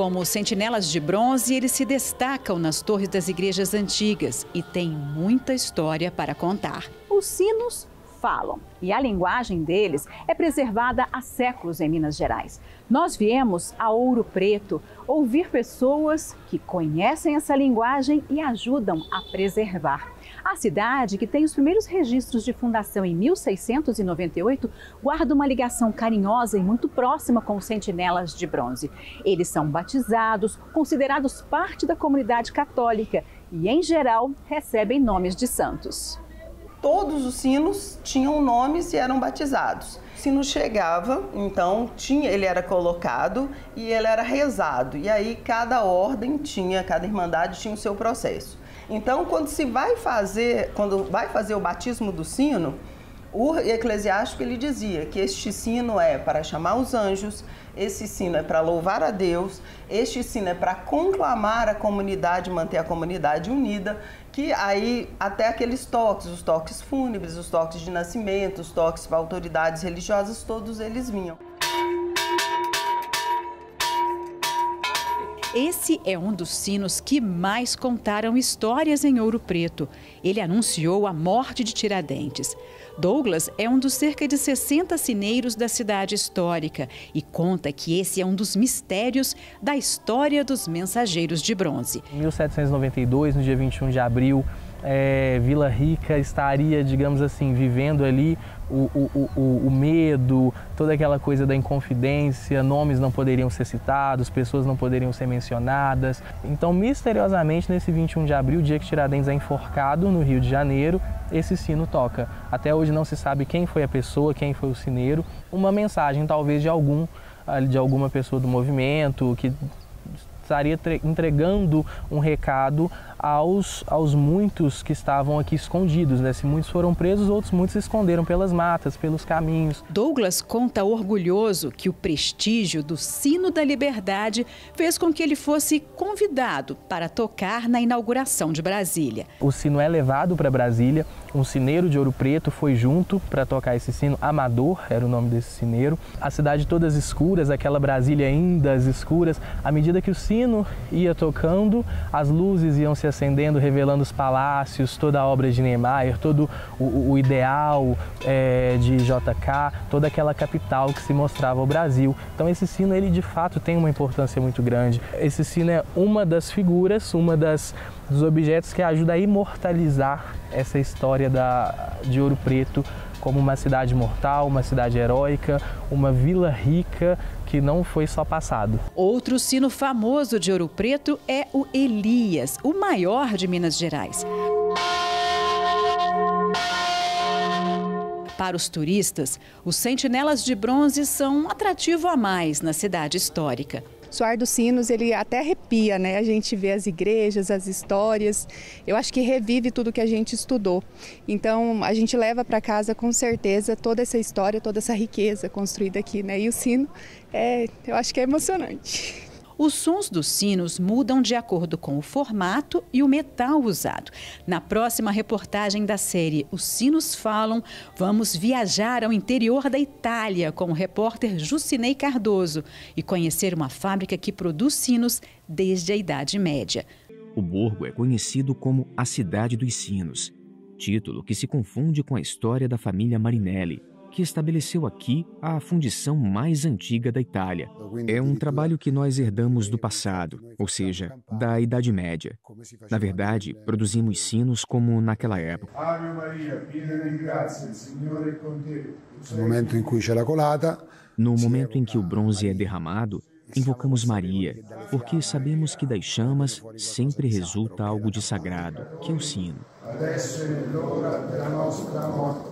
Como sentinelas de bronze, eles se destacam nas torres das igrejas antigas e têm muita história para contar. Os sinos falam e a linguagem deles é preservada há séculos em Minas Gerais. Nós viemos a Ouro Preto ouvir pessoas que conhecem essa linguagem e ajudam a preservar. A cidade, que tem os primeiros registros de fundação em 1698, guarda uma ligação carinhosa e muito próxima com os sentinelas de bronze. Eles são batizados, considerados parte da comunidade católica e, em geral, recebem nomes de santos. Todos os sinos tinham nomes e eram batizados. O sino chegava, então ele era colocado e ele era rezado. E aí cada ordem tinha, cada irmandade tinha o seu processo. Então quando vai fazer o batismo do sino, o eclesiástico ele dizia que este sino é para chamar os anjos, esse sino é para louvar a Deus, este sino é para conclamar a comunidade, manter a comunidade unida, que aí até aqueles toques, os toques fúnebres, os toques de nascimento, os toques para autoridades religiosas, todos eles vinham. Esse é um dos sinos que mais contaram histórias em Ouro Preto. Ele anunciou a morte de Tiradentes. Douglas é um dos cerca de 60 sineiros da cidade histórica e conta que esse é um dos mistérios da história dos mensageiros de bronze. Em 1792, no dia 21 de abril, Vila Rica estaria, digamos assim, vivendo ali o medo, toda aquela coisa da inconfidência, nomes não poderiam ser citados, pessoas não poderiam ser mencionadas. Então, misteriosamente, nesse 21 de abril, dia que Tiradentes é enforcado no Rio de Janeiro, esse sino toca. Até hoje não se sabe quem foi a pessoa, quem foi o sineiro. Uma mensagem, talvez, de alguma pessoa do movimento, que estaria entregando um recado aos muitos que estavam aqui escondidos, né? Se muitos foram presos, muitos se esconderam pelas matas, pelos caminhos. Douglas conta orgulhoso que o prestígio do Sino da Liberdade fez com que ele fosse convidado para tocar na inauguração de Brasília. O sino é levado para Brasília, um sineiro de Ouro Preto foi junto para tocar esse sino, Amador era o nome desse sineiro. A cidade toda às escuras, aquela Brasília ainda às escuras, à medida que o sino ia tocando, as luzes iam se acendendo, revelando os palácios, toda a obra de Niemeyer, todo o ideal de JK, toda aquela capital que se mostrava ao Brasil. Então esse sino, ele de fato tem uma importância muito grande. Esse sino é uma das figuras, dos objetos que ajuda a imortalizar essa história de Ouro Preto como uma cidade imortal, uma cidade heróica, uma vila rica que não foi só passado. Outro sino famoso de Ouro Preto é o Elias, o maior de Minas Gerais. Para os turistas, os sentinelas de bronze são um atrativo a mais na cidade histórica. O soar dos sinos, ele até arrepia, né? A gente vê as igrejas, as histórias. Eu acho que revive tudo que a gente estudou. Então, a gente leva para casa, com certeza, toda essa história, toda essa riqueza construída aqui, né? E o sino, eu acho que é emocionante. Os sons dos sinos mudam de acordo com o formato e o metal usado. Na próxima reportagem da série Os Sinos Falam, vamos viajar ao interior da Itália com o repórter Jucinei Cardoso e conhecer uma fábrica que produz sinos desde a Idade Média. O Borgo é conhecido como a Cidade dos Sinos, título que se confunde com a história da família Marinelli, que estabeleceu aqui a fundição mais antiga da Itália. É um trabalho que nós herdamos do passado, ou seja, da Idade Média. Na verdade, produzimos sinos como naquela época. No momento em que o bronze é derramado, invocamos Maria, porque sabemos que das chamas sempre resulta algo de sagrado, que é o sino. Adesso è l'ora della nostra morte.